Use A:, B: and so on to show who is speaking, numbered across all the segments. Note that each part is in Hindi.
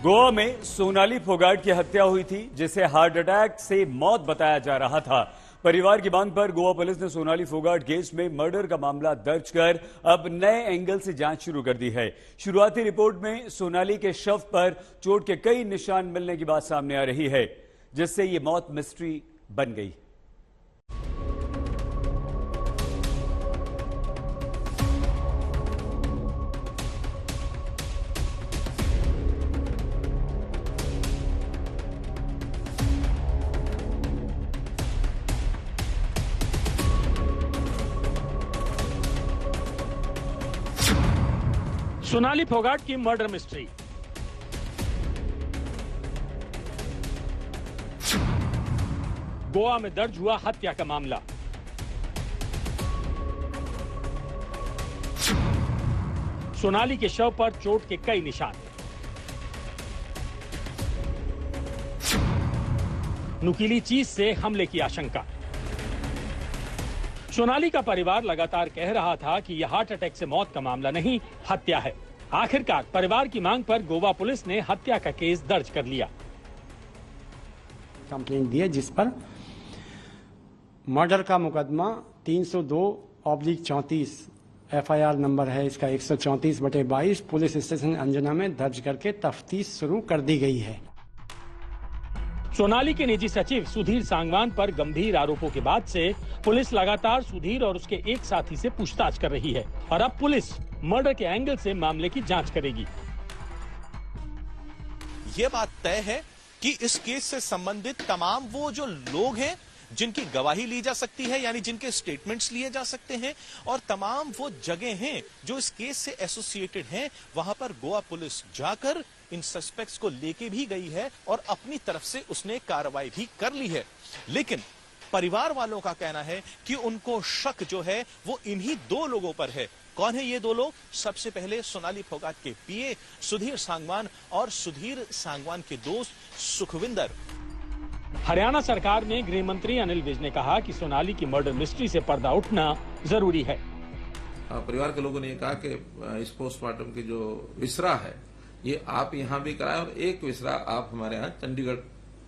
A: गोवा में सोनाली फोगाट की हत्या हुई थी, जिसे हार्ट अटैक से मौत बताया जा रहा था। परिवार की मांग पर गोवा पुलिस ने सोनाली फोगाट केस में मर्डर का मामला दर्ज कर अब नए एंगल से जांच शुरू कर दी है। शुरुआती रिपोर्ट में सोनाली के शव पर चोट के कई निशान मिलने की बात सामने आ रही है, जिससे ये मौत मिस्ट्री बन गई।
B: सोनाली फोगाट की मर्डर मिस्ट्री। गोवा में दर्ज हुआ हत्या का मामला। सोनाली के शव पर चोट के कई निशान। नुकीली चीज से हमले की आशंका। सोनाली का परिवार लगातार कह रहा था कि यह हार्ट अटैक से मौत का मामला नहीं, हत्या है। आखिरकार परिवार की मांग पर गोवा पुलिस ने हत्या का केस दर्ज कर लिया।
C: कंप्लेंट दी है जिस पर मर्डर का मुकदमा 302/34 FIR नंबर है इसका 134/22 पुलिस स्टेशन अंजना में दर्ज करके तफ्तीश शुरू कर दी गई है।
B: सोनाली के निजी सचिव सुधीर सांगवान पर गंभीर आरोपों के बाद से पुलिस लगातार सुधीर और उसके एक साथी से पूछताछ कर रही है और अब पुलिस मर्डर के एंगल से मामले की जांच करेगी।
D: ये बात तय है कि इस केस से संबंधित तमाम वो जो लोग हैं जिनकी गवाही ली जा सकती है, यानी जिनके स्टेटमेंट्स लिए जा सकते हैं, और तमाम वो जगह हैं जो इस केस से एसोसिएटेड हैं, वहां पर गोवा पुलिस जाकर इन सस्पेक्ट्स को लेके भी गई है और अपनी तरफ से उसने कार्रवाई भी कर ली है। लेकिन परिवार वालों का कहना है कि उनको शक जो है वो इन्हीं दो लोगों पर है। कौन है ये दो लोग? सबसे पहले सोनाली फोगाट के पीए सुधीर सांगवान और सुधीर सांगवान के दोस्त सुखविंदर।
B: हरियाणा सरकार में गृह मंत्री अनिल विज ने कहा कि सोनाली की मर्डर मिस्ट्री से पर्दा उठना जरूरी है।
E: परिवार के लोगों ने कहा कि इस पोस्टमार्टम की जो विसरा है ये आप यहाँ भी कराएं और एक विसरा आप हमारे यहाँ चंडीगढ़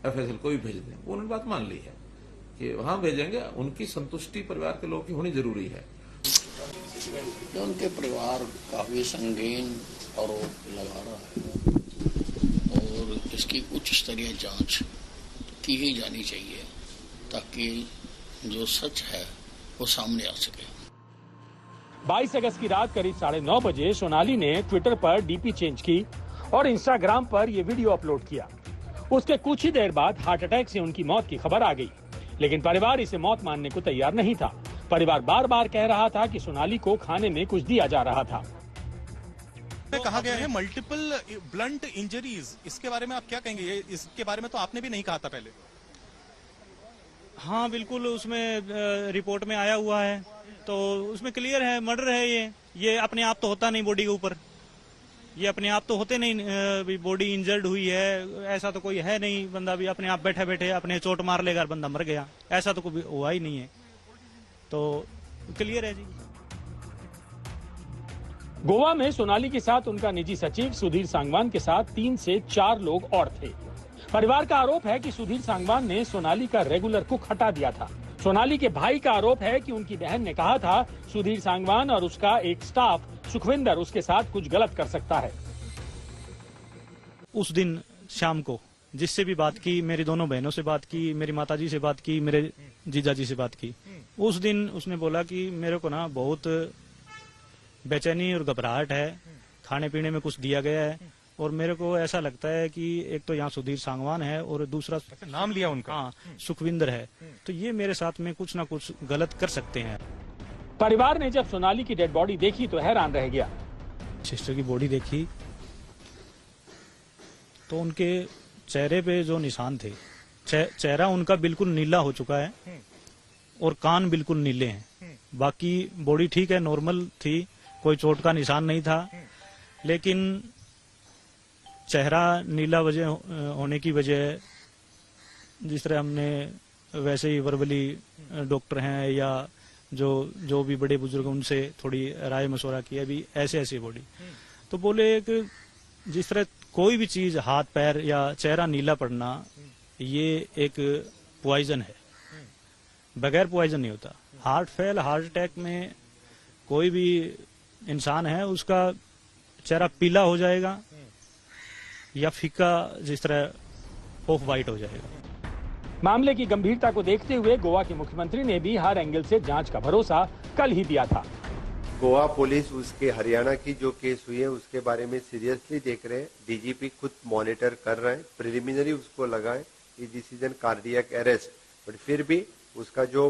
E: FSL को भी भेज दें। वो उन्होंने बात मान ली है कि वहां भेजेंगे। उनकी संतुष्टि परिवार के लोगों की होनी जरूरी है।
F: उनके परिवार काफी संगीन आरोप लगा रहा है और इसकी उच्च स्तरीय जांच की ही जानी चाहिए ताकि जो सच है वो सामने आ सके।
B: 22 अगस्त की रात करीब 9:30 बजे सोनाली ने ट्विटर पर डीपी चेंज की और इंस्टाग्राम पर यह वीडियो अपलोड किया। उसके कुछ ही देर बाद हार्ट अटैक से उनकी मौत की खबर आ गई, लेकिन परिवार इसे मौत मानने को तैयार नहीं था। परिवार बार बार कह रहा था कि सोनाली को खाने में कुछ दिया जा रहा था।
D: कहा गया है मल्टीपल ब्लंट इंजरीज, इसके बारे में आप क्या कहेंगे? इसके बारे में तो आपने भी नहीं कहा था पहले।
G: हाँ बिल्कुल, उसमें रिपोर्ट में आया हुआ है तो उसमें क्लियर है मर्डर है। ये अपने आप तो होता नहीं बॉडी के ऊपर, ये अपने आप तो होते नहीं। बॉडी इंजर्ड हुई है ऐसा तो कोई है नहीं। बंदा भी अपने आप बैठे बैठे अपने चोट मार लेगा, बंदा मर गया, ऐसा तो कोई हुआ ही नहीं है। तो क्लियर है जी।
B: गोवा में सोनाली के साथ उनका निजी सचिव सुधीर सांगवान के साथ 3 से 4 लोग और थे। परिवार का आरोप है कि सुधीर सांगवान ने सोनाली का रेगुलर कुक हटा दिया था। सोनाली के भाई का आरोप है कि उनकी बहन ने कहा था सुधीर सांगवान और उसका एक स्टाफ सुखविंदर उसके साथ कुछ गलत कर सकता है।
G: उस दिन शाम को जिससे भी बात की, मेरी दोनों बहनों से बात की, मेरी माताजी से बात की, मेरे जीजाजी से बात की, उस दिन उसने बोला कि मेरे को ना बहुत बेचैनी और घबराहट है, खाने पीने में कुछ दिया गया है और मेरे को ऐसा लगता है कि एक तो यहाँ सुधीर सांगवान है और दूसरा
D: नाम लिया उनका,
G: हाँ सुखविंदर है, तो ये मेरे साथ में कुछ ना कुछ गलत कर सकते हैं।
B: परिवार ने जब सोनाली की डेड बॉडी देखी तो हैरान रह गया।
G: सिस्टर की बॉडी देखी तो उनके चेहरे पे जो निशान थे, चेहरा उनका बिल्कुल नीला हो चुका है और कान बिल्कुल नीले हैं। बाकी बॉडी ठीक है, नॉर्मल थी, कोई चोट का निशान नहीं था, लेकिन चेहरा नीला वजह होने की वजह, जिस तरह हमने वैसे ही वर्बली डॉक्टर हैं या जो भी बड़े बुजुर्ग उनसे थोड़ी राय मशवरा किया, अभी ऐसे बॉडी तो बोले कि जिस तरह कोई भी चीज हाथ पैर या चेहरा नीला पड़ना ये एक पॉइजन है, बगैर पॉइजन नहीं होता। हार्ट फेल, हार्ट अटैक में कोई भी इंसान है उसका चेहरा पीला हो जाएगा या फीका जिस तरह ऑफ वाइट हो जाएगा।
B: मामले की गंभीरता को देखते हुए गोवा के मुख्यमंत्री ने भी हर एंगल से जांच का भरोसा कल ही दिया था।
H: गोवा पुलिस उसके हरियाणा की जो केस हुई है उसके बारे में सीरियसली देख रहे हैं। डीजीपी खुद मॉनिटर कर रहे हैं। प्रिलिमिनरी उसको लगाए कि this is an cardiac arrest, but फिर भी उसका जो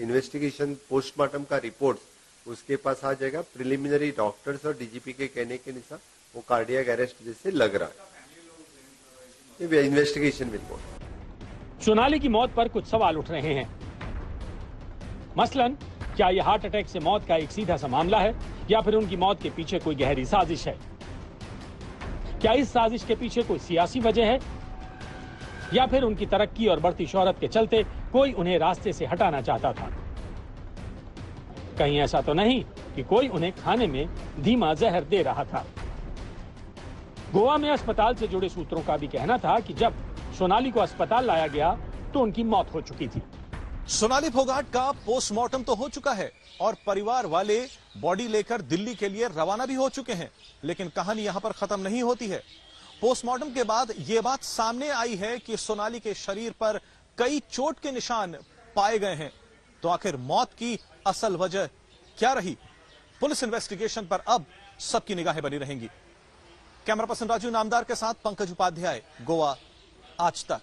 H: इन्वेस्टिगेशन पोस्टमार्टम का रिपोर्ट उसके पास आ जाएगा। प्रिलिमिनरी डॉक्टर्स और डीजीपी के कहने के अनुसार वो कार्डियक अरेस्ट जैसे लग रहा है। Investigation report.
B: सोनाली की मौत पर कुछ सवाल उठ रहे हैं। मसलन, क्या यह हार्ट अटैक से मौत का एक सीधा सा मामला है या फिर उनकी मौत के पीछे कोई गहरी साजिश है? क्या इस साजिश के पीछे कोई सियासी वजह है या फिर उनकी तरक्की और बढ़ती शोहरत के चलते कोई उन्हें रास्ते से हटाना चाहता था? कहीं ऐसा तो नहीं कि कोई उन्हें खाने में धीमा जहर दे रहा था? गोवा में अस्पताल से जुड़े सूत्रों का भी कहना था कि जब सोनाली को अस्पताल लाया गया तो उनकी मौत हो चुकी थी।
D: सोनाली फोगाट का पोस्टमार्टम तो हो चुका है और परिवार वाले बॉडी लेकर दिल्ली के लिए रवाना भी हो चुके हैं, लेकिन कहानी यहां पर खत्म नहीं होती है। पोस्टमार्टम के बाद यह बात सामने आई है कि सोनाली के शरीर पर कई चोट के निशान पाए गए हैं। तो आखिर मौत की असल वजह क्या रही? पुलिस इन्वेस्टिगेशन पर अब सबकी निगाहें बनी रहेंगी। कैमरा पर्सन राजू नामदार के साथ पंकज उपाध्याय, गोवा आज तक।